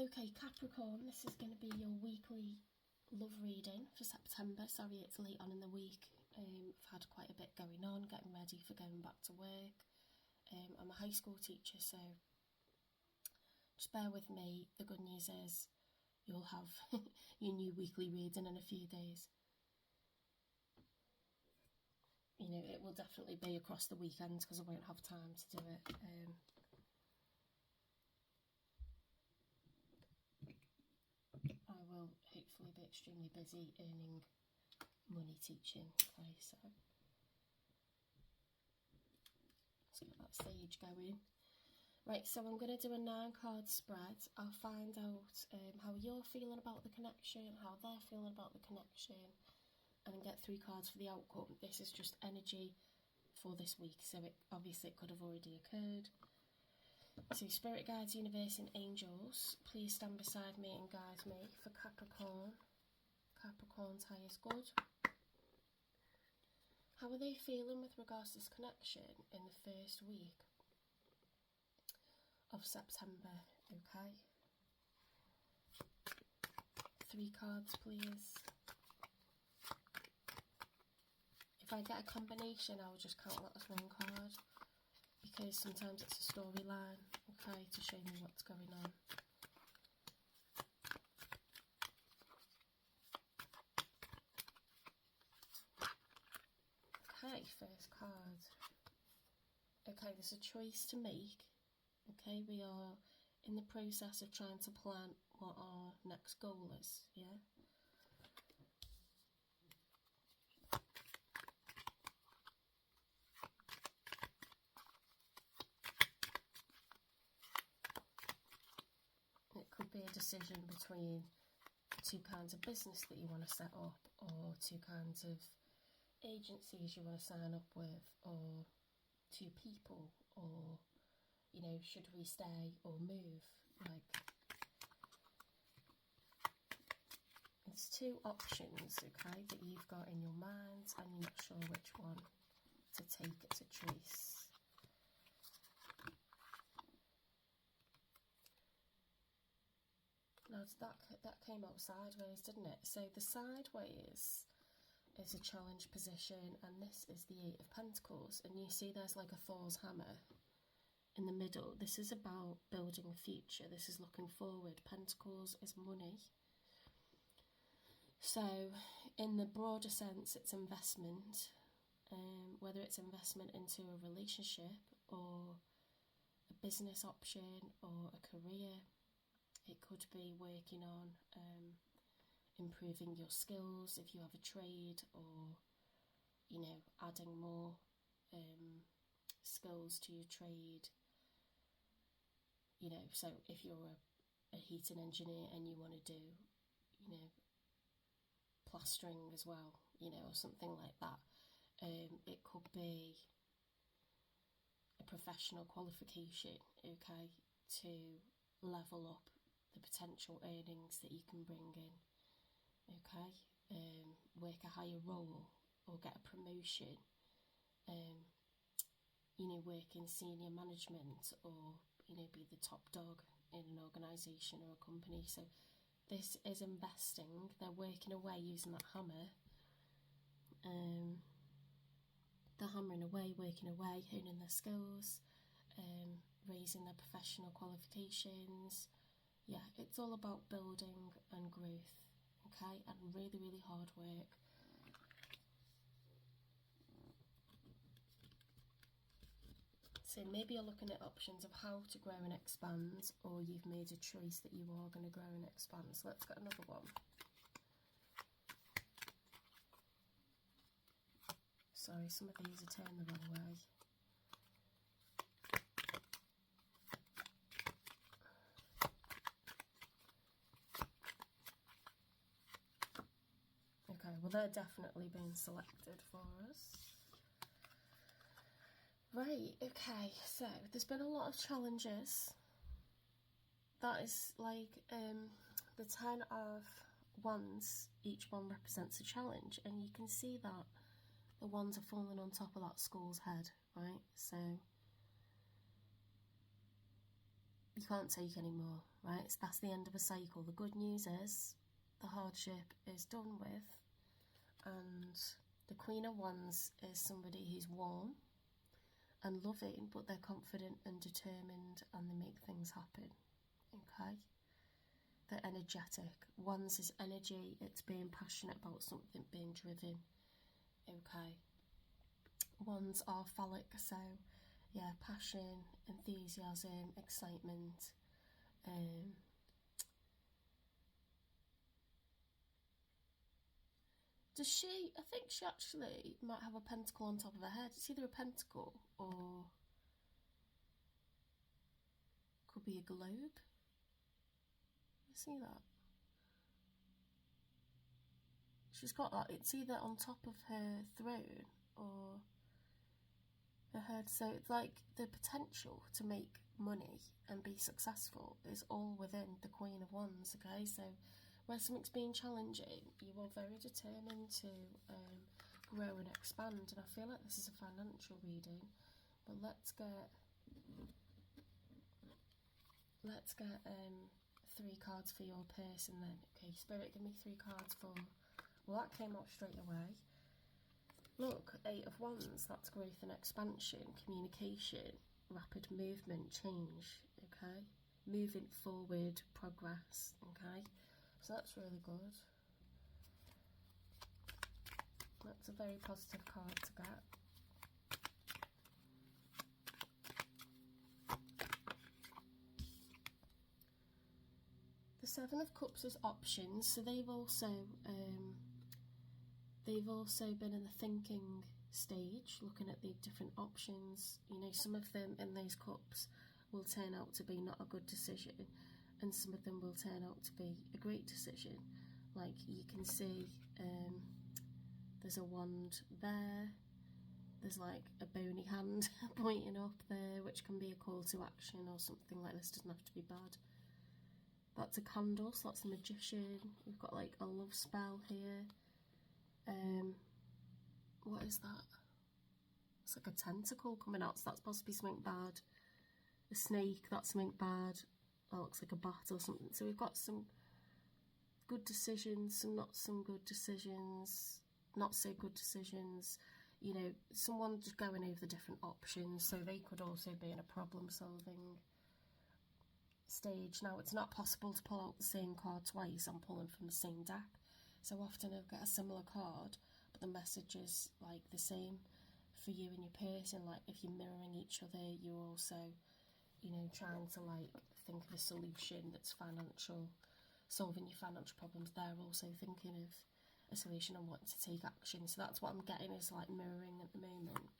Okay, Capricorn, this is going to be your weekly love reading for September. Sorry, it's late on in the week. I've had quite a bit going on, getting ready for going back to work. I'm a high school teacher, so just bear with me. The good news is you'll have your new weekly reading in a few days. You know, it will definitely be across the weekend because I won't have time to do it. I will hopefully be extremely busy earning money teaching. Okay, so let's get that stage going. Right, so I'm going to do a 9-card spread. I'll find out how you're feeling about the connection, how they're feeling about the connection, and then get 3 cards for the outcome. This is just energy for this week, so it could have already occurred. So Spirit Guides, Universe and Angels, please stand beside me and guide me for Capricorn. Capricorn's highest good. How are they feeling with regards to this connection in the first week of September? Okay. 3 cards, please. If I get a combination, I'll just count that as 1 card, because sometimes it's a storyline, okay, to show me what's going on. Okay, first card. Okay, there's a choice to make. Okay, we are in the process of trying to plan what our next goal is, yeah? It could be a decision between 2 kinds of business that you want to set up, or 2 kinds of agencies you want to sign up with, or 2 people, or, you know, should we stay or move? Like, it's 2 options, okay, that you've got in your mind, and you're not sure which one to take as a choice. Now, that came out sideways, didn't it? So the sideways is a challenge position, and this is the 8 of Pentacles, and you see there's like a Thor's hammer in the middle. This is about building a future. This is looking forward. Pentacles is money. So in the broader sense, it's investment, whether it's investment into a relationship or a business option or a career. It could be working on improving your skills if you have a trade, or, you know, adding more skills to your trade. You know, so if you're a heating engineer and you want to do, you know, plastering as well, you know, or something like that. It could be a professional qualification, okay, to level up the potential earnings that you can bring in, okay, work a higher role or get a promotion, you know, work in senior management, or, you know, be the top dog in an organisation or a company. So this is investing. They're working away using that hammer. They're hammering away, working away, honing their skills, raising their professional qualifications. Yeah, it's all about building and growth, okay, and really, really hard work. So maybe you're looking at options of how to grow and expand, or you've made a choice that you are going to grow and expand. So let's get another one. Sorry, some of these are turned the wrong way. Okay, well, they're definitely being selected for us. Right, okay, so there's been a lot of challenges. That is like the 10 of Wands, each one represents a challenge, and you can see that the wands are falling on top of that skull's head, right? So you can't take any more, right? So that's the end of a cycle. The good news is the hardship is done with, and the Queen of Wands is somebody who's warm and loving, but they're confident and determined, and they make things happen, okay? They're energetic. Wands is energy, it's being passionate about something, being driven, okay? Wands are phallic, so yeah, passion, enthusiasm, excitement. Does she, I think she actually might have a pentacle on top of her head. It's either a pentacle or could be a globe. You see that? She's got that, it's either on top of her throne or her head. So it's like the potential to make money and be successful is all within the Queen of Wands, okay? So where something's been challenging, you are very determined to grow and expand, and I feel like this is a financial reading, but let's get 3 cards for your person then. Okay, Spirit, give me 3 cards for, well, that came out straight away. Look, 8 of Wands, that's growth and expansion, communication, rapid movement, change, okay? Moving forward, progress, okay? So that's really good. That's a very positive card to get. The 7 of Cups is options, so they've also been in the thinking stage, looking at the different options. You know, some of them in those cups will turn out to be not a good decision, and some of them will turn out to be a great decision. Like you can see, there's a wand there, there's like a bony hand pointing up there, which can be a call to action or something like this, doesn't have to be bad. That's a candle, so that's the Magician. We've got like a love spell here. What is that? It's like a tentacle coming out, so that's possibly something bad. A snake, that's something bad. That looks like a bat or something. So we've got some good decisions, some not so good decisions. You know, someone just going over the different options, so they could also be in a problem-solving stage. Now, it's not possible to pull out the same card twice. I'm pulling from the same deck, so often I'll get a similar card, but the message is like the same for you and your person. Like if you're mirroring each other, you're also, you know, trying to like think of a solution that's financial, solving your financial problems. They're also thinking of a solution and wanting to take action. So that's what I'm getting, is like mirroring at the moment.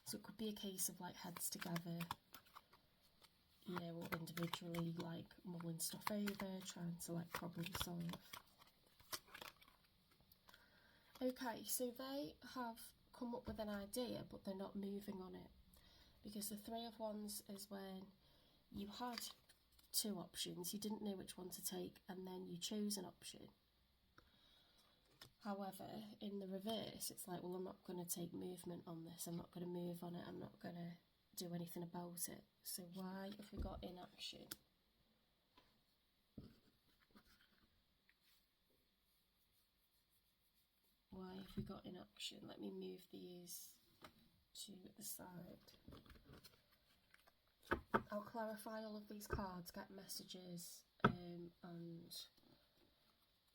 So it could be a case of like heads together, you know, or individually like mulling stuff over, trying to like problem solve. Okay, so they have come up with an idea, but they're not moving on it, because the 3 of Wands is when you had 2 options, you didn't know which one to take, and then you chose an option. However, in the reverse, it's like, well, I'm not going to take movement on this, I'm not going to move on it, I'm not going to do anything about it. So why have we got inaction? Why have we got inaction? Let me move these to the side. I'll clarify all of these cards, get messages, and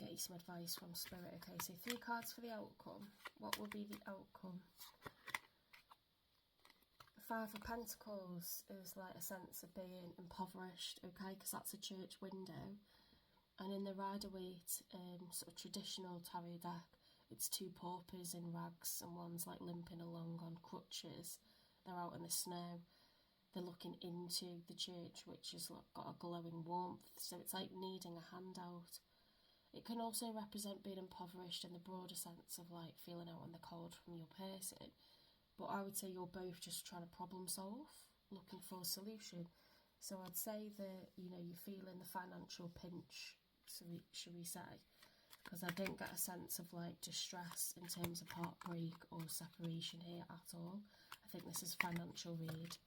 get you some advice from Spirit. Okay, so 3 cards for the outcome. What will be the outcome? 5 of Pentacles is like a sense of being impoverished, okay, because that's a church window. And in the Rider-Waite sort of traditional tarot deck, it's 2 paupers in rags, and one's like limping along on crutches. They're out in the snow. They're looking into the church, which has got a glowing warmth, so it's like needing a handout. It can also represent being impoverished in the broader sense of like feeling out in the cold from your person. But I would say you're both just trying to problem solve, looking for a solution. So I'd say that, you know, you're feeling the financial pinch, so should we say, because I didn't get a sense of like distress in terms of heartbreak or separation here at all. I think this is a financial read.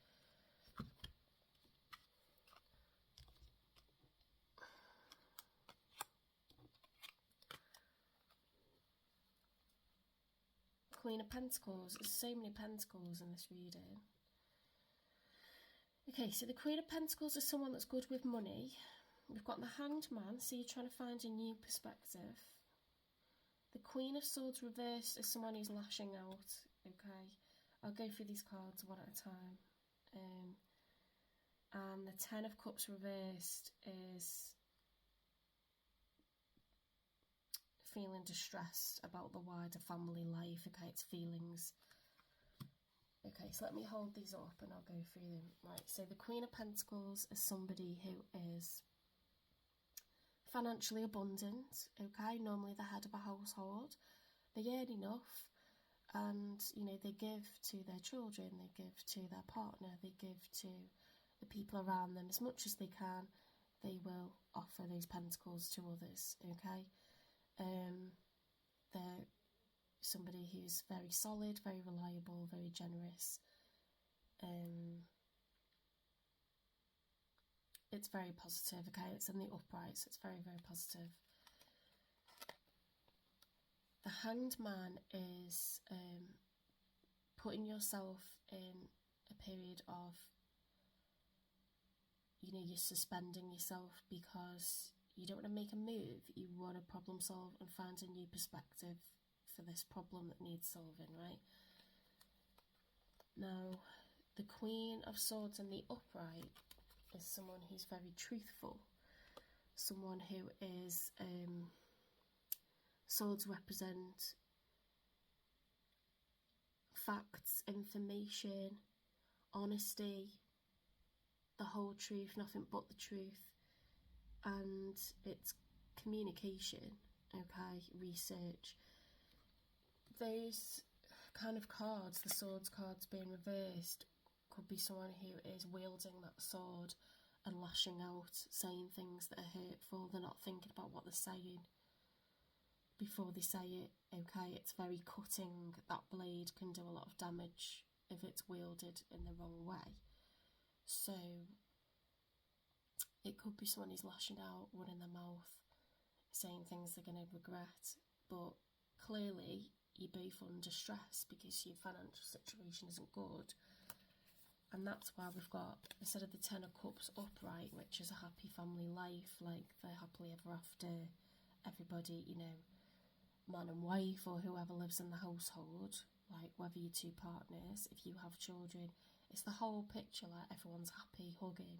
Queen of Pentacles. There's so many Pentacles in this reading. Okay, so the Queen of Pentacles is someone that's good with money. We've got the Hanged Man, so you're trying to find a new perspective. The Queen of Swords reversed is someone who's lashing out. Okay, I'll go through these cards one at a time. And the Ten of Cups reversed is feeling distressed about the wider family life. Okay, it's feelings. Okay, so let me hold these up and I'll go through them. Right, so the Queen of Pentacles is somebody who is financially abundant, okay, normally the head of a household. They earn enough and, you know, they give to their children, they give to their partner, they give to the people around them as much as they can. They will offer those pentacles to others, okay? They're somebody who's very solid, very reliable, very generous. It's very positive, okay? It's in the upright, so it's very, very positive. The Hanged Man is putting yourself in a period of, you know, you're suspending yourself because you don't want to make a move. You want to problem solve and find a new perspective for this problem that needs solving, right? Now, the Queen of Swords in the upright is someone who's very truthful, someone who is, swords represent facts, information, honesty, the whole truth, nothing but the truth, and it's communication, okay, research. Those kind of cards, the swords cards being reversed, could be someone who is wielding that sword and lashing out, saying things that are hurtful. They're not thinking about what they're saying before they say it, okay? It's very cutting. That blade can do a lot of damage if it's wielded in the wrong way. So it could be someone who's lashing out, running their mouth, saying things they're going to regret, but clearly you're both under stress because your financial situation isn't good. And that's why we've got, instead of the Ten of Cups upright, which is a happy family life, like they're happily ever after, everybody, you know, man and wife or whoever lives in the household, like whether you're two partners, if you have children, it's the whole picture, like everyone's happy, hugging.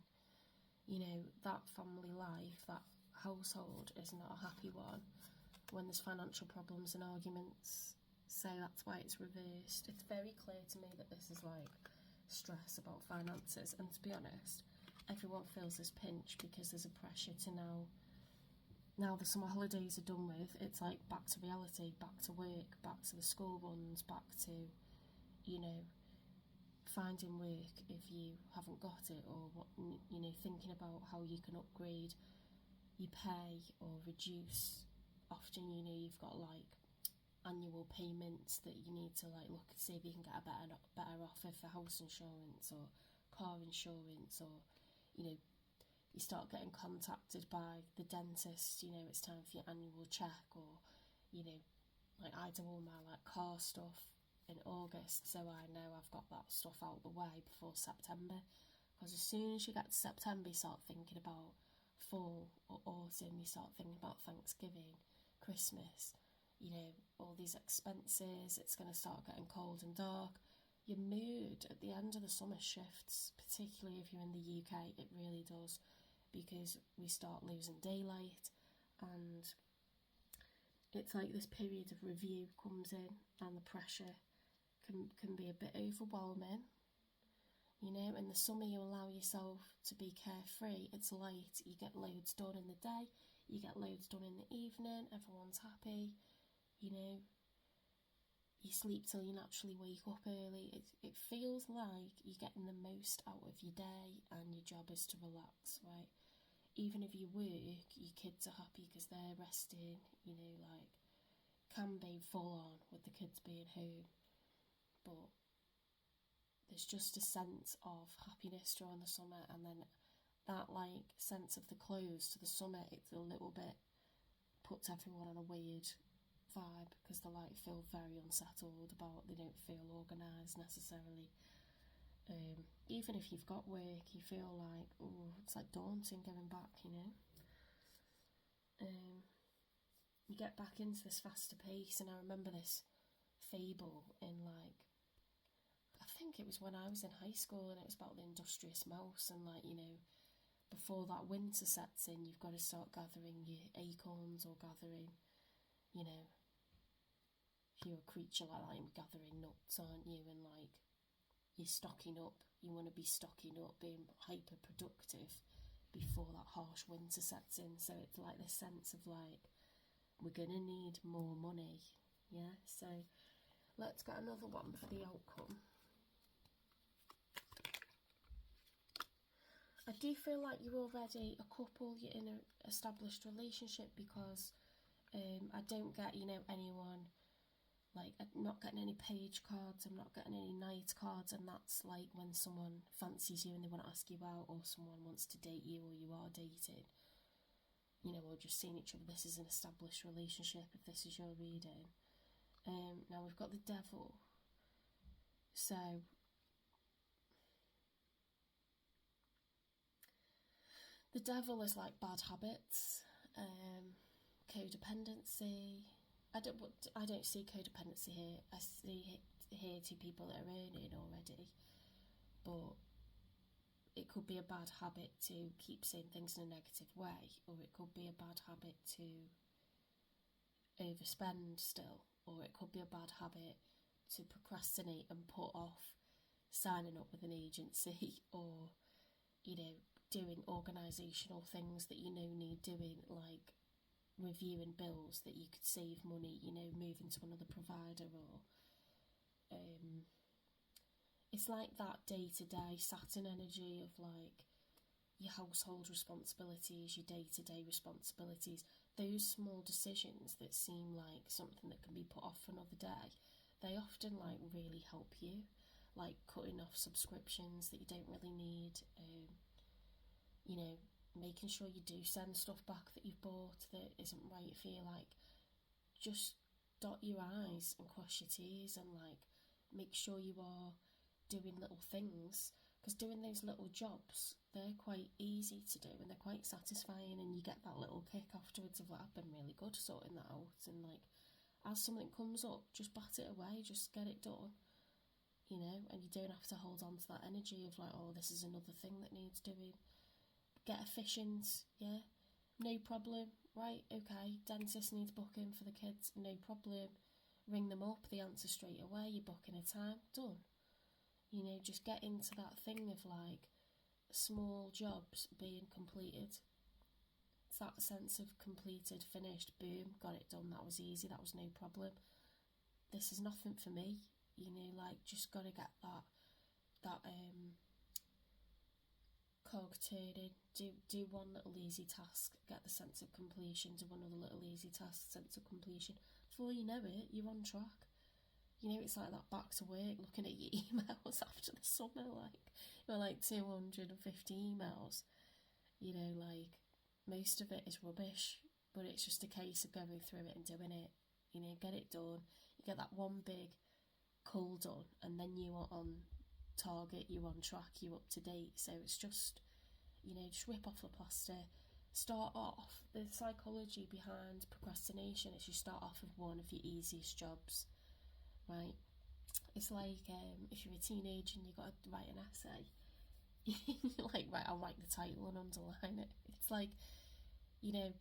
You know, that family life, that household is not a happy one when there's financial problems and arguments. So that's why it's reversed. It's very clear to me that this is like stress about finances, and to be honest, everyone feels this pinch because there's a pressure to now the summer holidays are done with, it's like back to reality, back to work, back to the school runs, back to, you know, finding work if you haven't got it, or what, you know, thinking about how you can upgrade your pay or reduce. Often, you know, you've got like annual payments that you need to like look and see if you can get a better offer for house insurance or car insurance, or, you know, you start getting contacted by the dentist, you know, it's time for your annual check, or, you know, like I do all my like car stuff in August, so I know I've got that stuff out the way before September, because as soon as you get to September you start thinking about fall or autumn, you start thinking about Thanksgiving, Christmas, you know, all these expenses. It's going to start getting cold and dark. Your mood at the end of the summer shifts, particularly if you're in the UK. It really does, because we start losing daylight, and it's like this period of review comes in, and the pressure can be a bit overwhelming. You know, in the summer you allow yourself to be carefree. It's light, you get loads done in the day, you get loads done in the evening, everyone's happy, you know, you sleep till you naturally wake up early. It feels like you're getting the most out of your day, and your job is to relax, right? Even if you work, your kids are happy because they're resting, you know, like, can be full on with the kids being home, but there's just a sense of happiness during the summer, and then that like sense of the close to the summer, it's a little bit, puts everyone on a weird vibe, because they like feel very unsettled about, they don't feel organised necessarily. Even if you've got work, you feel like, oh, it's like daunting going back, you know. You get back into this faster pace, and I remember this fable in, like, I think it was when I was in high school, and it was about the industrious mouse, and, like, you know, before that winter sets in, you've got to start gathering your acorns, or gathering, you know, if you're a creature like that, you're gathering nuts, aren't you? And, like, you're stocking up, you want to be stocking up, being hyper productive before that harsh winter sets in. So it's like this sense of, like, we're going to need more money, yeah? So let's get another one for the outcome. I do feel like you're already a couple, you're in an established relationship, because I don't get, you know, anyone, like, I'm not getting any page cards, I'm not getting any night cards, and that's like when someone fancies you and they want to ask you out, or someone wants to date you, or you are dating, you know, or just seeing each other. This is an established relationship, if this is your reading. Now we've got the Devil. So the Devil is like bad habits, codependency. I don't see codependency here. I see here two people that are earning already, but it could be a bad habit to keep saying things in a negative way, or it could be a bad habit to overspend still, or it could be a bad habit to procrastinate and put off signing up with an agency, or, you know, doing organisational things that you know need doing, like reviewing bills that you could save money, you know, moving to another provider, or it's like that day-to-day Saturn energy of, like, your household responsibilities, your day-to-day responsibilities, those small decisions that seem like something that can be put off for another day, they often, like, really help you, like cutting off subscriptions that you don't really need, you know, making sure you do send stuff back that you've bought that isn't right for you. Like, just dot your I's and cross your T's, and, like, make sure you are doing little things, because doing those little jobs, they're quite easy to do and they're quite satisfying, and you get that little kick afterwards of, like, I've been really good sorting that out, and, like, as something comes up, just bat it away, just get it done, you know, and you don't have to hold on to that energy of, like, oh, this is another thing that needs doing. Get efficient, yeah, no problem, right, okay, dentist needs booking for the kids, no problem, ring them up, the answer straight away, you're booking a time, done. You know, just get into that thing of, like, small jobs being completed. It's that sense of completed, finished, boom, got it done, that was easy, that was no problem. This is nothing for me, you know, like, just gotta get that cog turning, do one little easy task, get the sense of completion, do another little easy task, sense of completion. Before you know it, you're on track. You know, it's like that back to work, looking at your emails after the summer, like, you're like 250 emails, you know, like, most of it is rubbish, but it's just a case of going through it and doing it, you know, get it done, you get that one big cull done, and then you are on target, you're on track, you're up to date. So it's just, you know, just rip off the plaster, start off, the psychology behind procrastination is you start off with one of your easiest jobs, right? It's like if you're a teenager and you've got to write an essay, you're like, right, I'll write the title and underline it. It's like, you know,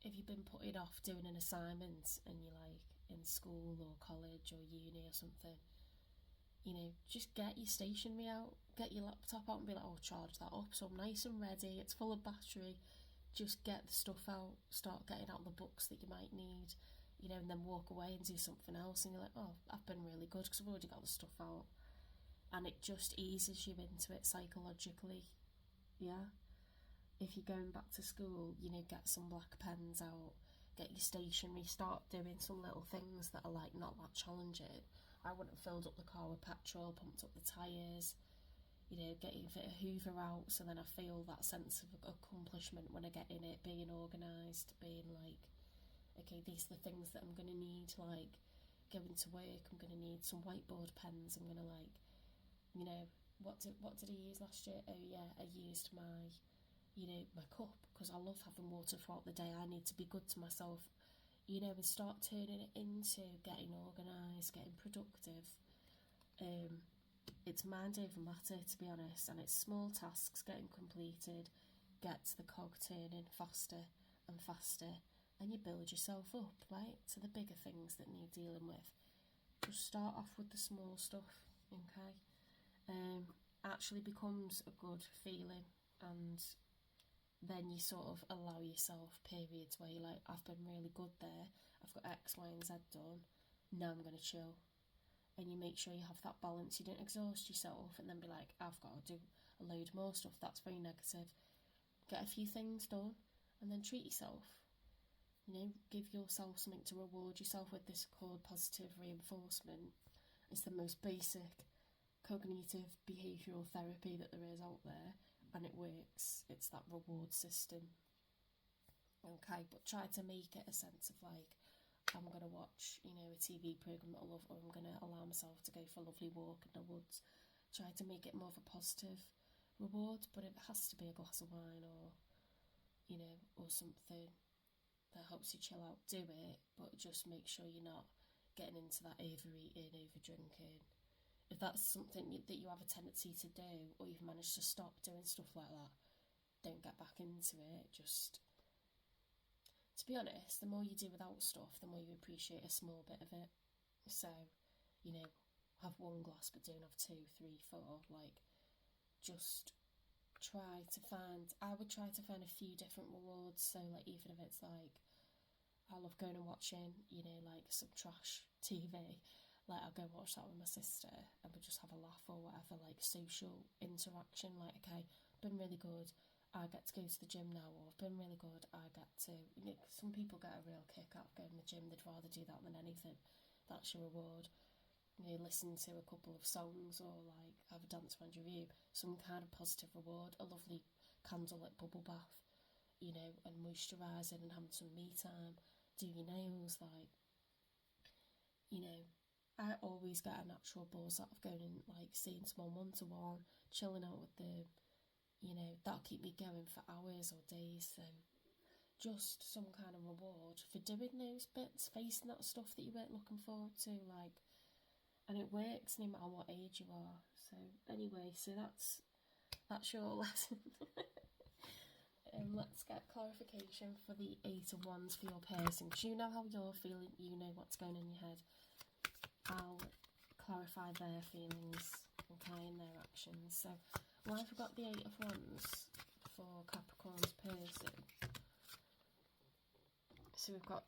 if you've been putting off doing an assignment and you're like in school or college or uni or something, you know, just get your stationery out, get your laptop out and be like, oh, charge that up so I'm nice and ready, it's full of battery. Just get the stuff out, start getting out the books that you might need, you know, and then walk away and do something else, and you're like, oh, I've been really good because I've already got the stuff out. And it just eases you into it psychologically, yeah. If you're going back to school, you know, get some black pens out, get your stationery, start doing some little things that are, like, not that challenging. I wouldn't have filled up the car with petrol, pumped up the tyres, you know, getting a bit of Hoover out, so then I feel that sense of accomplishment when I get in it, being organised, being, like, okay, these are the things that I'm going to need, like going to work. I'm going to need some whiteboard pens. I'm going to like, you know, what did I use last year? Oh yeah, I used my, you know, my cup, because I love having water throughout the day. I need to be good to myself, you know, and start turning it into getting organised, getting productive. It's mind over matter, to be honest, and it's small tasks getting completed gets the cog turning faster and faster, and you build yourself up, right, to the bigger things that need dealing with. Just start off with the small stuff, okay? Actually becomes a good feeling, and then you sort of allow yourself periods where you're like, I've been really good there, I've got X, Y and Z done, now I'm going to chill. And you make sure you have that balance. You don't exhaust yourself and then be like, I've got to do a load more stuff. That's very negative. Get a few things done and then treat yourself. You know, give yourself something to reward yourself with. This called positive reinforcement. It's the most basic cognitive behavioural therapy that there is out there, and it works. It's that reward system. Okay, but try to make it a sense of like, I'm going to watch, you know, a TV programme that I love, or I'm going to allow myself to go for a lovely walk in the woods. Try to make it more of a positive reward, but it has to be a glass of wine or, you know, or something that helps you chill out. Do it, but just make sure you're not getting into that overeating, over drinking. If that's something that you have a tendency to do, or you've managed to stop doing stuff like that, don't get back into it. Just, to be honest, the more you do without stuff, the more you appreciate a small bit of it. So, you know, have one glass but don't have 2, 3, 4. Like, just I would try to find a few different rewards. So, like, even if it's like, I love going and watching, you know, like some trash TV. Like, I'll go watch that with my sister and we'll just have a laugh or whatever, like social interaction. Like, okay, been really good, I get to go to the gym now, or I've been really good, I get to, you know, some people get a real kick out of going to the gym, they'd rather do that than anything. That's your reward. You know, listen to a couple of songs, or like have a dance around your room, some kind of positive reward, a lovely candlelit bubble bath, you know, and moisturising and having some me time, do your nails, like, you know, I always get a natural buzz out of going and like seeing someone one-to-one, chilling out with them, you know, that'll keep me going for hours or days. So just some kind of reward for doing those bits, facing that stuff that you weren't looking forward to, like, and it works no matter what age you are. So anyway, so that's your lesson. Let's get clarification for the 8 of Wands for your person, because you know how you're feeling, you know what's going on in your head. I'll clarify their feelings, okay, and their actions. So, well, I've got the 8 of Wands for Capricorn's person. So we've got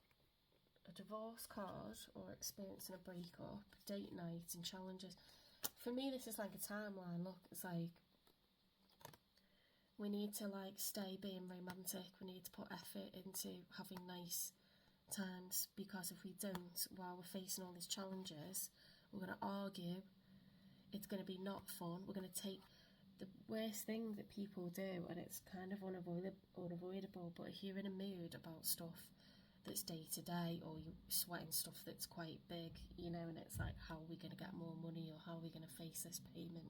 a divorce card, or experiencing a breakup, date night, and challenges. For me, this is like a timeline. Look, it's like, we need to like stay being romantic. We need to put effort into having nice times, because if we don't, while we're facing all these challenges, we're going to argue. It's going to be not fun. We're going to take the worst thing that people do, and it's kind of unavoidable, but if you're in a mood about stuff that's day to day, or you're sweating stuff that's quite big, you know, and it's like, how are we going to get more money, or how are we going to face this payment?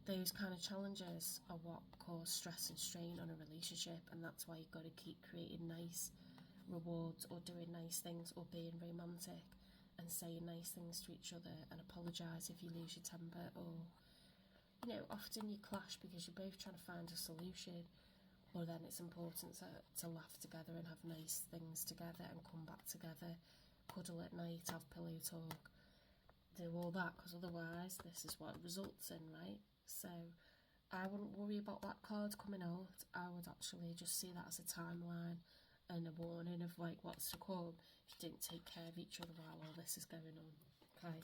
Those kind of challenges are what cause stress and strain on a relationship, and that's why you've got to keep creating nice rewards, or doing nice things, or being romantic and saying nice things to each other, and apologise if you lose your temper, or, you know, often you clash because you're both trying to find a solution, or then it's important to laugh together and have nice things together and come back together, cuddle at night, have pillow talk, do all that, because otherwise this is what it results in, right? So I wouldn't worry about that card coming out. I would actually just see that as a timeline and a warning of like what's to come if you don't take care of each other while all this is going on. Okay,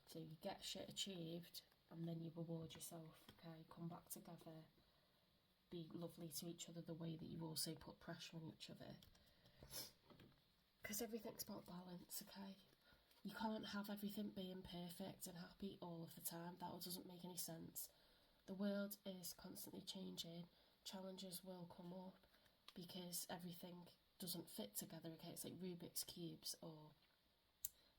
so you get shit achieved and then you reward yourself. Okay, come back together, be lovely to each other the way that you also put pressure on each other, because everything's about balance. Okay, you can't have everything being perfect and happy all of the time. That doesn't make any sense. The world is constantly changing. Challenges will come up because everything doesn't fit together, okay? It's like Rubik's Cubes or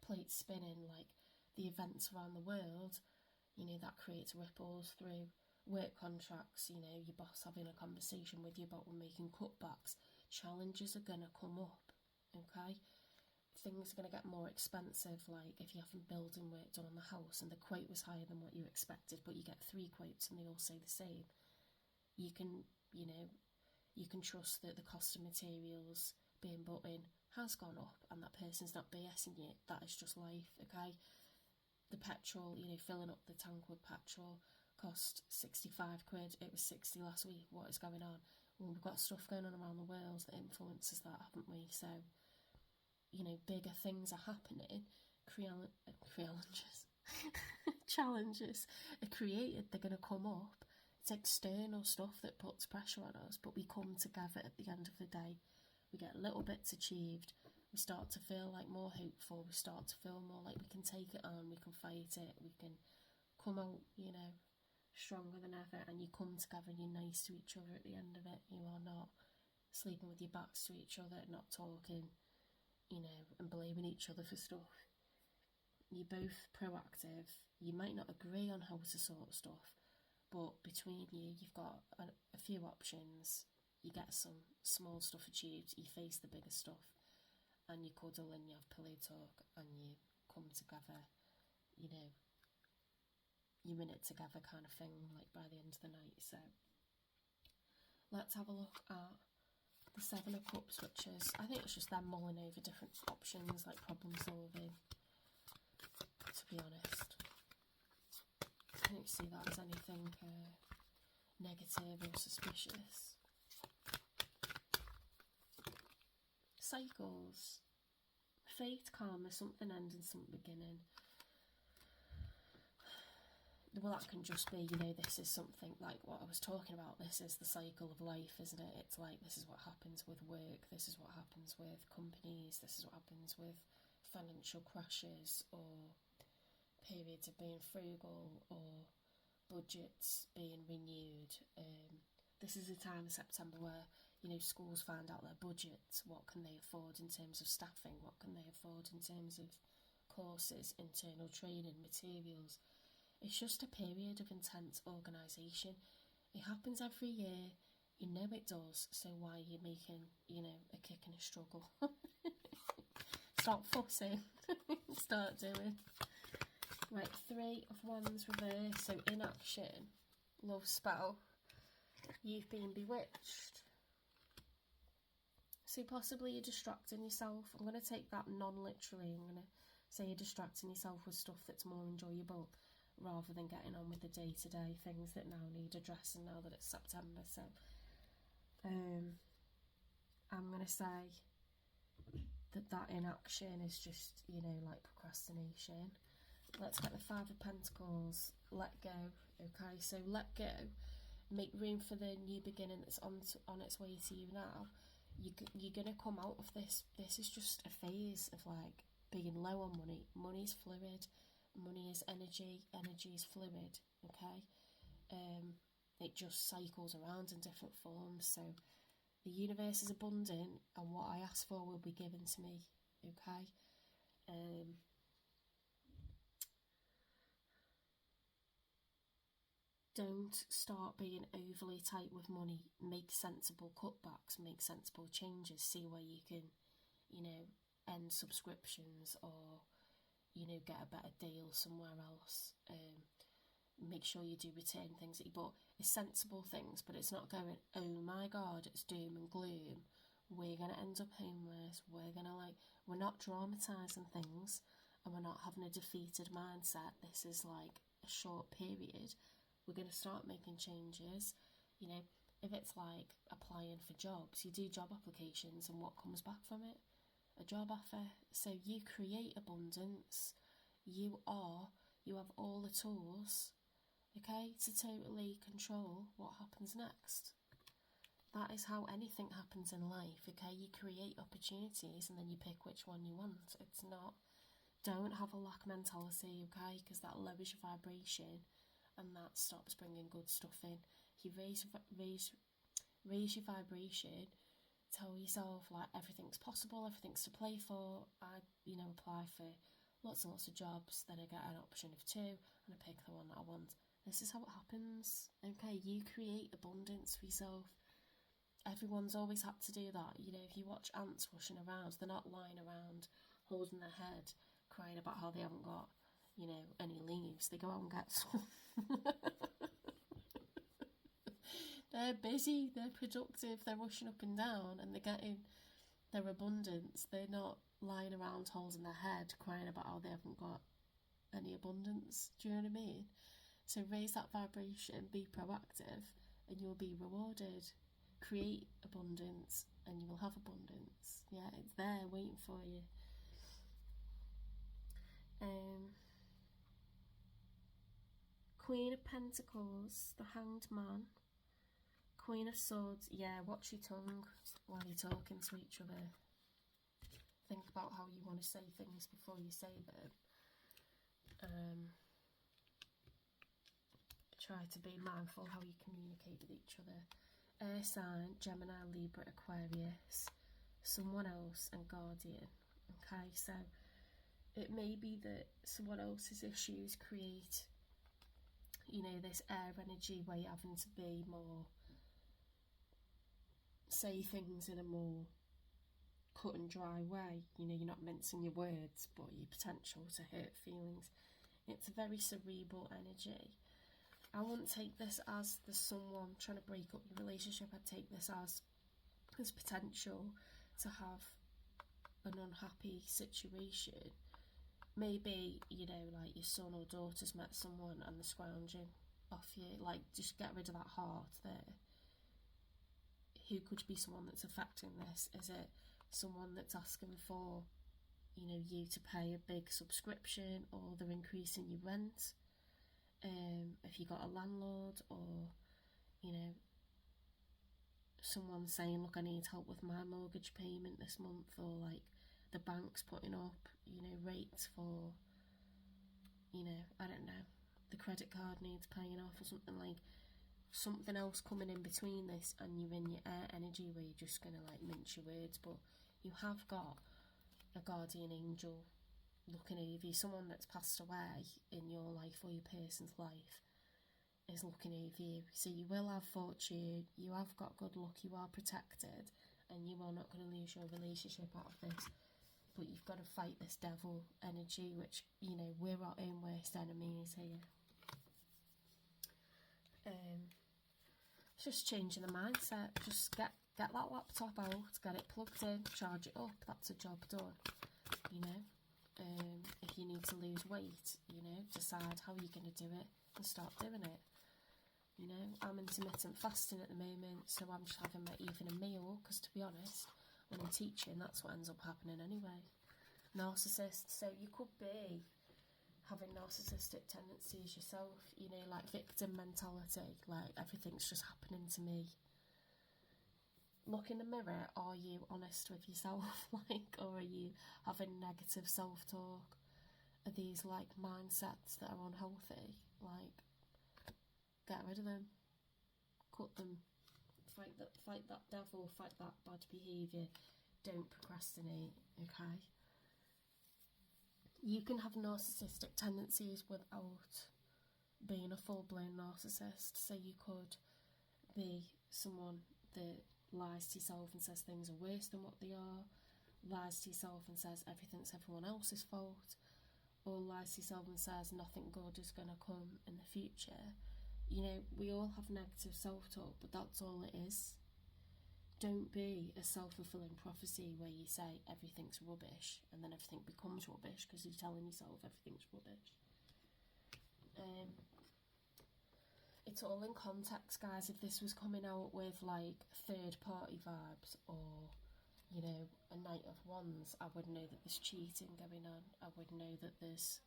plates spinning, like the events around the world, you know, that creates ripples through work contracts, you know, your boss having a conversation with you about making cutbacks. Challenges are going to come up, okay? Things are going to get more expensive, like if you're having building work done on the house and the quote was higher than what you expected, but you get 3 quotes and they all say the same. You can, you know, you can trust that the cost of materials being bought in has gone up and that person's not BSing you. That is just life, okay? The petrol, you know, filling up the tank with petrol cost 65 quid. It was 60 last week. What is going on? Well, we've got stuff going on around the world that influences that, haven't we? So, you know, bigger things are happening. Challenges are created. They're going to come up. It's external stuff that puts pressure on us, but we come together at the end of the day. We get little bits achieved. We start to feel like more hopeful. We start to feel more like we can take it on. We can fight it. We can come out, you know, stronger than ever. And you come together and you're nice to each other at the end of it. You are not sleeping with your backs to each other, not talking, you know, and blaming each other for stuff. You're both proactive. You might not agree on how to sort stuff, but between you, you've got a few options. You get some small stuff achieved. You face the bigger stuff. And you cuddle and you have pillow talk and you come together, you know, you're in it together kind of thing, like by the end of the night. So let's have a look at the 7 of Cups, which is, I think it's just them mulling over different options, like problem solving, to be honest. I don't see that as anything negative or suspicious. Cycles. Fate, karma, something ending, something beginning. Well, that can just be, you know, this is something like what I was talking about. This is the cycle of life, isn't it? It's like, this is what happens with work. This is what happens with companies. This is what happens with financial crashes or periods of being frugal or budgets being renewed. This is a time of September where, you know, schools find out their budgets. What can they afford in terms of staffing? What can they afford in terms of courses, internal training, materials? It's just a period of intense organisation. It happens every year. You know it does. So why are you making, you know, a kick and a struggle? Start fussing. Start doing. Right, 3 of Wands reverse. So inaction, love spell. You've been bewitched. So possibly you're distracting yourself. I'm going to take that non-literally. I'm going to say you're distracting yourself with stuff that's more enjoyable rather than getting on with the day-to-day things that now need addressing now that it's September. So I'm going to say that inaction is just, you know, like procrastination. Let's get the 5 of Pentacles. Let go. Okay, so let go. Make room for the new beginning that's on its way to you now. You're going to come out of this. This is just a phase of like being low on money. Money's fluid. Money is energy. Energy is fluid. Okay, it just cycles around in different forms. So the universe is abundant, and what I ask for will be given to me. Okay. Don't start being overly tight with money. Make sensible cutbacks, make sensible changes. See where you can, you know, end subscriptions or, you know, get a better deal somewhere else. Make sure you do return things that you bought. It's sensible things, but it's not going, oh my God, it's doom and gloom. We're going to end up homeless. We're not dramatising things and we're not having a defeated mindset. This is like a short period. We're going to start making changes. You know, if it's like applying for jobs, you do job applications and what comes back from it? A job offer. So you create abundance. You have all the tools, okay, to totally control what happens next. That is how anything happens in life, okay? You create opportunities and then you pick which one you want. It's not, don't have a lack mentality, okay, because that lowers your vibration and that stops bringing good stuff in. If you raise your vibration, tell yourself like everything's possible, everything's to play for. I, you know, apply for lots and lots of jobs, then I get an option of 2 and I pick the one that I want. This is how it happens. Okay, you create abundance for yourself. Everyone's always had to do that. You know, if you watch ants rushing around, they're not lying around holding their head crying about how they haven't got, you know, any leaves. They go out and get some. They're busy, they're productive, they're rushing up and down, and they're getting their abundance. They're not lying around holding their head crying about how they haven't got any abundance. Do you know what I mean? So raise that vibration, be proactive, and you'll be rewarded. Create abundance and you will have abundance. Yeah, it's there waiting for you. Queen of Pentacles, the Hanged Man, Queen of Swords. Yeah, watch your tongue while you're talking to each other. Think about how you want to say things before you say them. Try to be mindful how you communicate with each other. Air sign, Gemini, Libra, Aquarius, someone else, and Guardian. Okay, so it may be that someone else's issues create, you know, this air energy where you're having to be more, say things in a more cut and dry way. You know, you're not mincing your words, but your potential to hurt feelings. It's a very cerebral energy. I wouldn't take this as there's someone trying to break up your relationship. I'd take this as there's potential to have an unhappy situation. Maybe, you know, like your son or daughter's met someone and they're scrounging off you. Like, just get rid of that heart there. Who could be someone that's affecting this? Is it someone that's asking for, you know, you to pay a big subscription, or they're increasing your rent? If you got a landlord, or, you know, someone saying, look, I need help with my mortgage payment this month, or like the bank's putting up, you know, rates for, you know, I don't know, the credit card needs paying off, or something. Like something else coming in between this, and you're in your air energy where you're just gonna like mince your words. But you have got a guardian angel looking over you. Someone that's passed away in your life, or your person's life, is looking over you. So you will have fortune, you have got good luck, you are protected, and you are not going to lose your relationship out of this. But you've got to fight this devil energy, which, you know, we're our own worst enemies here. Just changing the mindset. Just get that laptop out, get it plugged in, charge it up. That's a job done. You know, if you need to lose weight, you know, decide how you're going to do it and start doing it. You know, I'm intermittent fasting at the moment, so I'm just having my evening meal, because to be honest, when I'm teaching, that's what ends up happening anyway. Narcissist, so you could be having narcissistic tendencies yourself, you know, like victim mentality, like everything's just happening to me. Look in the mirror, are you honest with yourself, like, or are you having negative self-talk? Are these like mindsets that are unhealthy? Like, get rid of them, cut them, fight that devil, fight that bad behaviour. Don't procrastinate, okay? You can have narcissistic tendencies without being a full-blown narcissist. So you could be someone that lies to yourself and says things are worse than what they are, lies to yourself and says everything's everyone else's fault, or lies to yourself and says nothing good is going to come in the future. You know, we all have negative self-talk, but that's all it is. Don't be a self-fulfilling prophecy where you say everything's rubbish and then everything becomes rubbish because you're telling yourself everything's rubbish. It's all in context, guys. If this was coming out with like third-party vibes, or, you know, a Knight of Wands, I would know that there's cheating going on. I would know that there's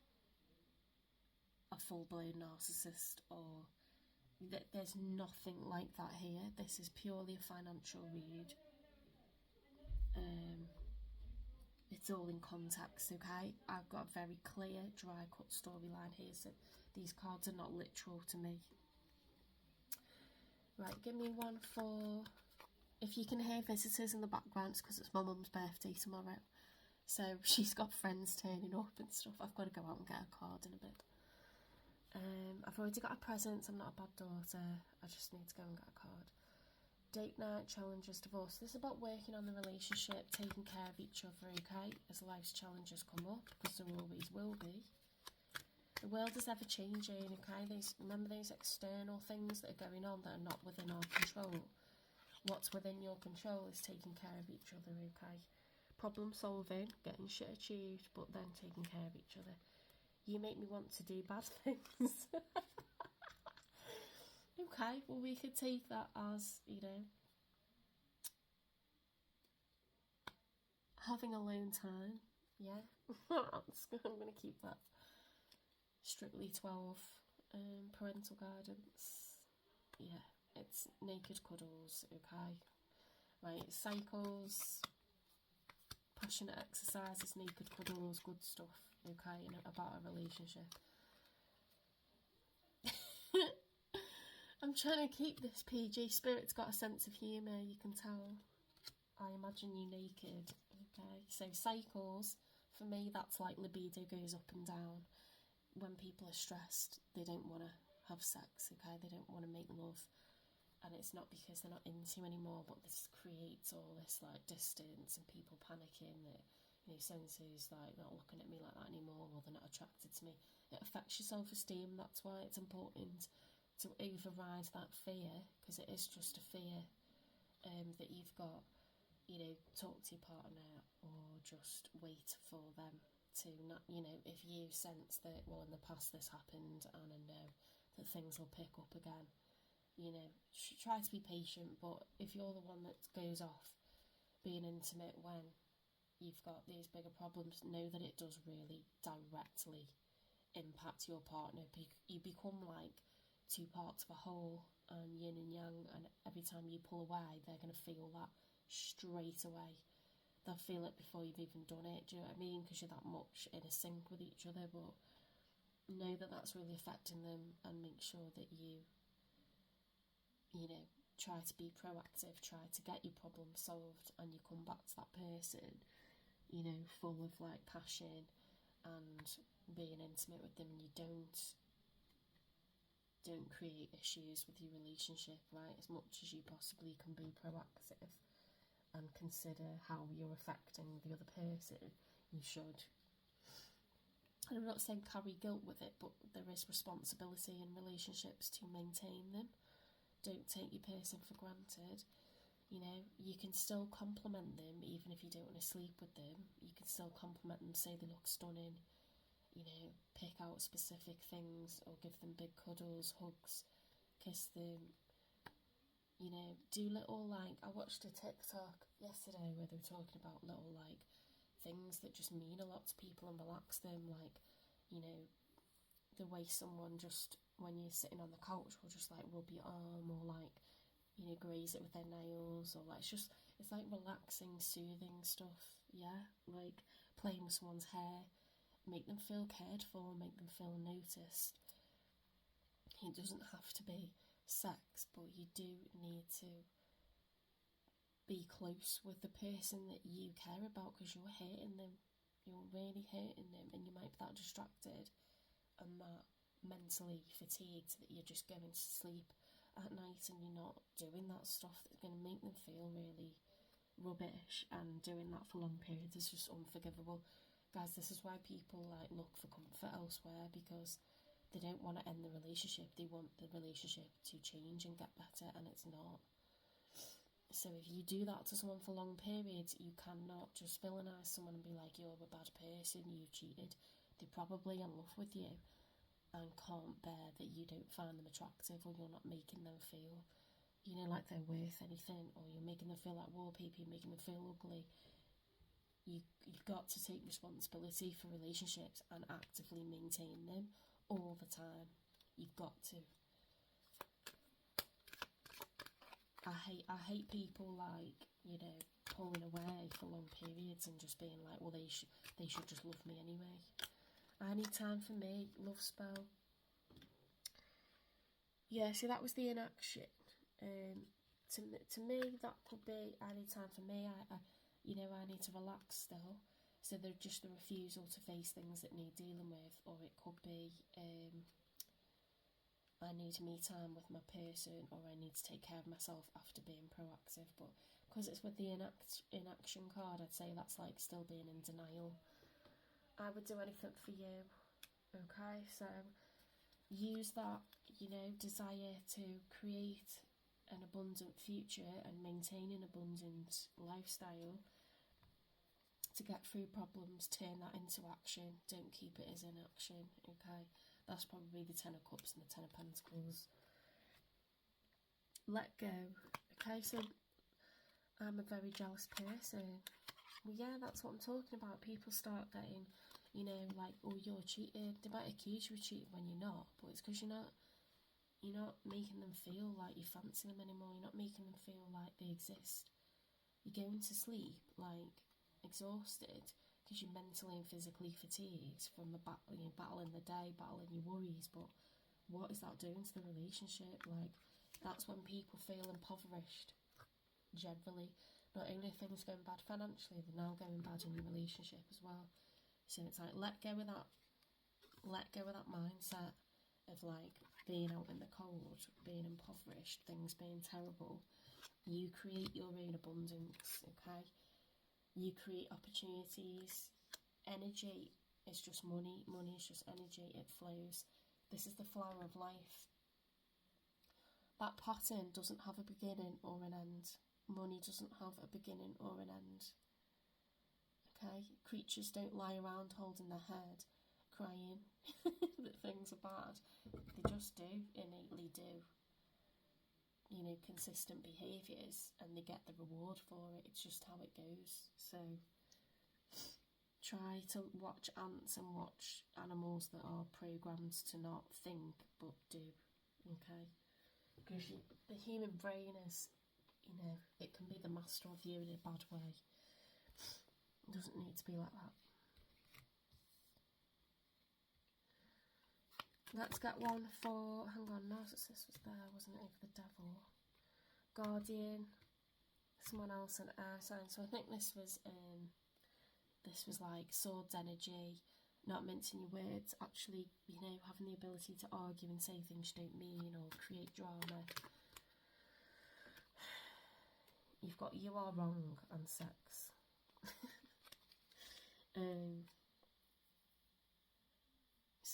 a full-blown narcissist, or that there's nothing like that here. This is purely a financial read. It's all in context, okay? I've got a very clear, dry-cut storyline here, so these cards are not literal to me. Right, give me one for If you can hear visitors in the background, it's because it's my mum's birthday tomorrow. So she's got friends turning up and stuff. I've got to go out and get a card in a bit. I've already got a present. I'm not a bad daughter. I just need to go and get a card. Date night, challenges, divorce. This is about working on the relationship, taking care of each other, okay? As life's challenges come up, because there always will be. The world is ever changing, okay? Remember these external things that are going on that are not within our control. What's within your control is taking care of each other, okay? Problem solving, getting shit achieved, but then taking care of each other. You make me want to do bad things. Okay, well we could take that as, you know, having alone time. Yeah, I'm going to keep that. Strictly 12, parental guidance. Yeah, it's naked cuddles, okay? Right, cycles, passionate exercises, naked cuddles, good stuff, okay, and about a relationship. I'm trying to keep this PG. Spirit's got a sense of humour, you can tell. I imagine you naked, okay? So cycles, for me, that's like libido goes up and down. When people are stressed, they don't want to have sex, okay? They don't want to make love. And it's not because they're not into anymore, but this creates all this like distance and people panicking that, you know, senses like not looking at me like that anymore, or they're not attracted to me. It affects your self-esteem. That's why it's important to override that fear, because it is just a fear that you've got. You know, talk to your partner or just wait for them to not, you know, if you sense that, well, in the past this happened and I know that things will pick up again, you know, try to be patient. But if you're the one that goes off being intimate when you've got these bigger problems, know that it does really directly impact your partner. You become like two parts of a whole, and yin and yang, and every time you pull away, they're going to feel that straight away. They'll feel it before you've even done it, do you know what I mean? Because you're that much in a sync with each other. But know that that's really affecting them, and make sure that you know, try to be proactive, try to get your problem solved, and you come back to that person, you know, full of like passion and being intimate with them, and you don't create issues with your relationship, right? As much as you possibly can be proactive and consider how you're affecting the other person, you should. And I'm not saying carry guilt with it, but there is responsibility in relationships to maintain them. Don't take your person for granted. You know, you can still compliment them even if you don't want to sleep with them. You can still compliment them, say they look stunning, you know, pick out specific things or give them big cuddles, hugs, kiss them. You know, do little, like, I watched a TikTok yesterday where they were talking about little, like, things that just mean a lot to people and relax them, like, you know, the way someone just, when you're sitting on the couch, will just, like, rub your arm, or, like, you know, graze it with their nails, or, like, it's like relaxing, soothing stuff, yeah, like, playing with someone's hair, make them feel cared for, make them feel noticed. It doesn't have to be sex, but you do need to be close with the person that you care about, because you're hurting them, you're really hurting them, and you might be that distracted and that mentally fatigued that you're just going to sleep at night and you're not doing that stuff that's going to make them feel really rubbish. And doing that for long periods is just unforgivable, guys. This is why people like look for comfort elsewhere, because they don't want to end the relationship. They want the relationship to change and get better, and it's not. So if you do that to someone for long periods, you cannot just villainize someone and be like, you're a bad person, you cheated. They're probably in love with you and can't bear that you don't find them attractive, or you're not making them feel, you know, like they're worth anything, or you're making them feel like wallpaper, you're making them feel ugly. You've got to take responsibility for relationships and actively maintain them all the time. You've got to. I hate people like, you know, pulling away for long periods and just being like, well, they should just love me anyway. I need time for me. Love spell. Yeah, so that was the inaction. to me, that could be any time for me. I I need to relax still. So they're just the refusal to face things that need dealing with, or it could be I need me time with my person, or I need to take care of myself after being proactive. But because it's with the inaction card, I'd say that's like still being in denial. I would do anything for you. Okay, so use that, desire to create an abundant future and maintain an abundant lifestyle, to get through problems. Turn that into action. Don't keep it as inaction. Okay, that's probably the Ten of Cups and the Ten of Pentacles. Let go. Okay, so I'm a very jealous person. Well, yeah, that's what I'm talking about. People start getting, like, oh, you're cheating. They might accuse you of cheating when you're not, but it's because you're not making them feel like you fancy them anymore. You're not making them feel like they exist. You're going to sleep, like, exhausted, because you're mentally and physically fatigued from the battling the day, battling your worries. But what is that doing to the relationship? Like, that's when people feel impoverished, generally. Not only are things going bad financially, they're now going bad in your relationship as well. So it's like, let go of that mindset of like being out in the cold, being impoverished, things being terrible. You create your own abundance, okay? You create opportunities. Energy is just money. Money is just energy. It flows. This is the flower of life. That pattern doesn't have a beginning or an end. Money doesn't have a beginning or an end. Okay? Creatures don't lie around holding their head, crying that things are bad. They just do, innately do. Consistent behaviours, and they get the reward for it. It's just how it goes. So try to watch ants and watch animals that are programmed to not think but do. Okay? Because the human brain is, it can be the master of you in a bad way. It doesn't need to be like that. Let's get one for, hang on, Narcissist was there, wasn't it, for the Devil. Guardian, someone else, an air sign. So I think this was like swords energy, not mincing your words, actually, having the ability to argue and say things you don't mean or create drama. You've got you are wrong and sex.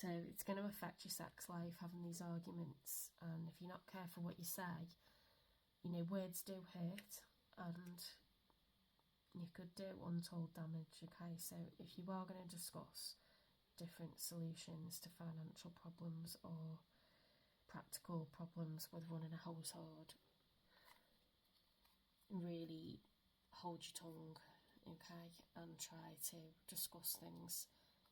So it's going to affect your sex life, having these arguments, and if you're not careful what you say, words do hurt, and you could do untold damage. Okay, so if you are going to discuss different solutions to financial problems or practical problems with running a household, really hold your tongue, okay, and try to discuss things.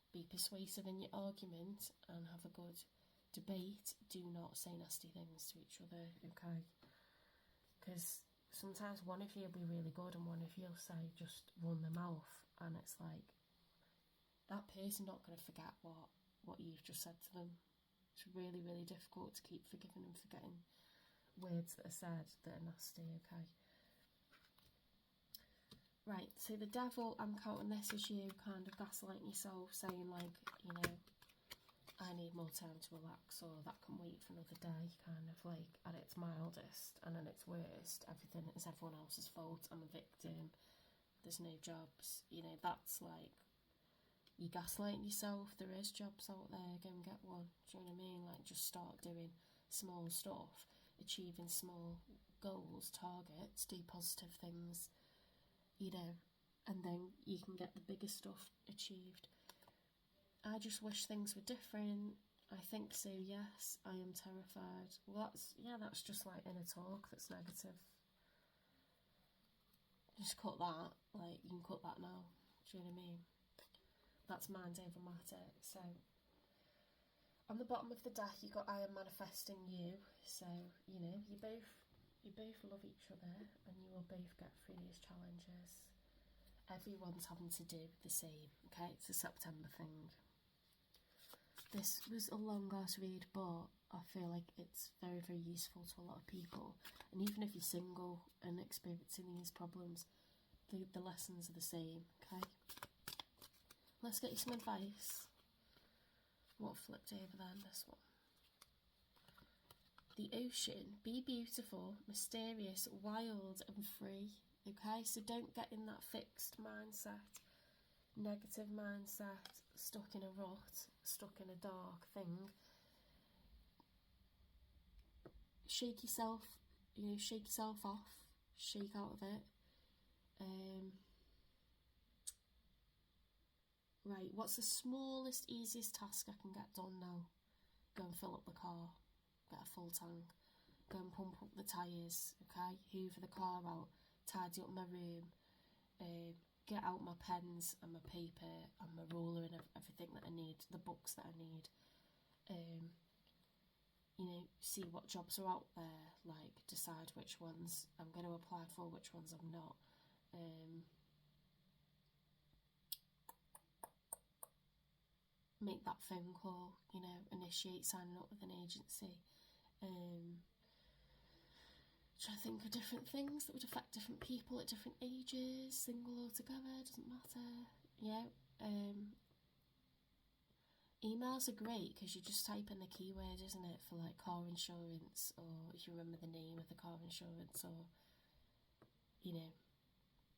Be persuasive in your argument and have a good debate. Do not say nasty things to each other, okay? Because sometimes one of you will be really good and one of you will say, just run their mouth, and it's like, that person not going to forget what you've just said to them. It's really, really difficult to keep forgiving and forgetting words that are said that are nasty, okay? Right, so the Devil, I'm counting this as you kind of gaslighting yourself, saying like, I need more time to relax, or that can wait for another day, kind of like at its mildest, and at its worst, everything is everyone else's fault, I'm a victim, there's no jobs, that's like, you're gaslighting yourself. There is jobs out there, go and get one. Do you know what I mean? Like, just start doing small stuff, achieving small goals, targets, do positive things, and then you can get the bigger stuff achieved. I just wish things were different. I think so, yes. I am terrified. Well, that's just like inner talk that's negative. Just cut that. Like, you can cut that now. Do you know what I mean? That's mind over matter. So on the bottom of the deck you got I am manifesting you. So you both love each other and you will both get through these challenges. Everyone's having to do the same. Okay, it's a September thing. This was a long ass read, but I feel like it's very, very useful to a lot of people. And even if you're single and experiencing these problems, the lessons are the same, okay? Let's get you some advice. What flipped over then? This one. The ocean. Be beautiful, mysterious, wild and free, okay? So don't get in that fixed mindset, negative mindset, stuck in a rut, stuck in a dark thing. Shake yourself, shake yourself off, shake out of it. Right, what's the smallest, easiest task I can get done now? Go and fill up the car, get a full tank, go and pump up the tyres, okay? Hoover the car out, tidy up my room, get out my pens and my paper and my ruler and everything that I need, the books that I need. See what jobs are out there, like decide which ones I'm going to apply for, which ones I'm not. Make that phone call, initiate signing up with an agency. Try to think of different things that would affect different people at different ages, single or together, doesn't matter. Emails are great because you just type in the keyword, isn't it, for like car insurance, or if you remember the name of the car insurance, or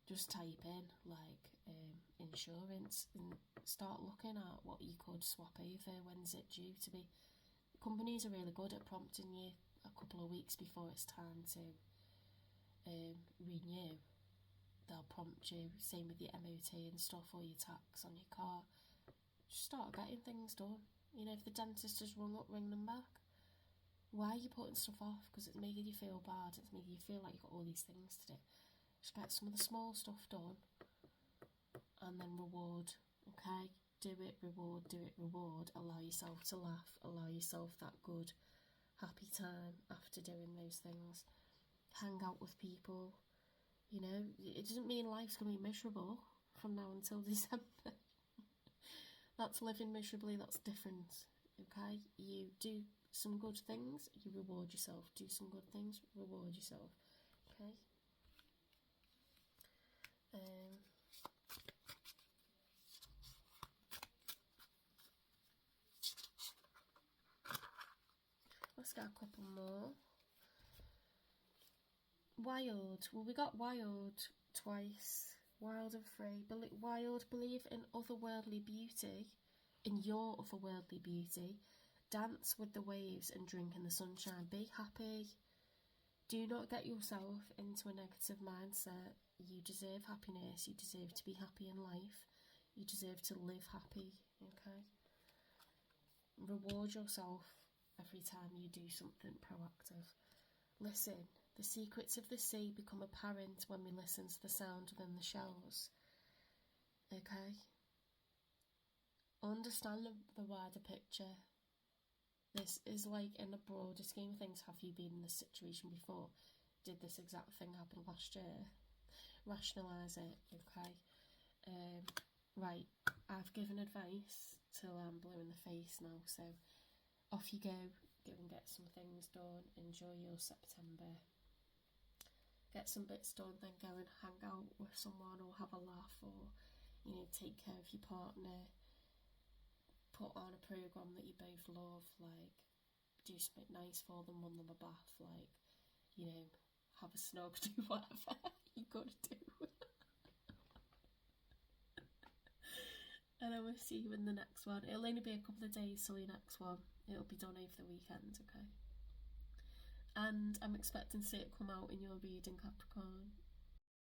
just type in like insurance and start looking at what you could swap over. When's it due to be? Companies are really good at prompting you a couple of weeks before it's time to renew. They'll prompt you, same with your MOT and stuff, or your tax on your car. Just start getting things done. If the dentist has rung up, ring them back. Why are you putting stuff off? Because it's making you feel bad. It's making you feel like you've got all these things to do. Just get some of the small stuff done and then reward, okay? Do it, reward, do it, reward. Allow yourself to laugh. Allow yourself that good, happy time after doing those things. Hang out with people. It doesn't mean life's going to be miserable from now until December. That's living miserably, that's different, okay? You do some good things, you reward yourself. Do some good things, reward yourself, okay? Let's get a couple more. Wild. Well, we got wild twice. Wild and free. Wild, believe in otherworldly beauty, in your otherworldly beauty. Dance with the waves and drink in the sunshine. Be happy. Do not get yourself into a negative mindset. You deserve happiness. You deserve to be happy in life. You deserve to live happy, okay? Reward yourself every time you do something proactive. Listen. The secrets of the sea become apparent when we listen to the sound within the shells. Okay? Understand the wider picture. This is like, in a broader scheme of things, have you been in this situation before? Did this exact thing happen last year? Rationalise it, okay? Right, I've given advice till I'm blue in the face now, so off you go. Go and get some things done. Enjoy your September. Get some bits done, then go and hang out with someone or have a laugh, or take care of your partner. Put on a programme that you both love, like do something nice for them, run them a bath, like have a snog, do whatever you gotta do. And I will see you in the next one. It'll only be a couple of days till your next one. It'll be done over the weekend, okay? And I'm expecting to see it come out in your reading, Capricorn.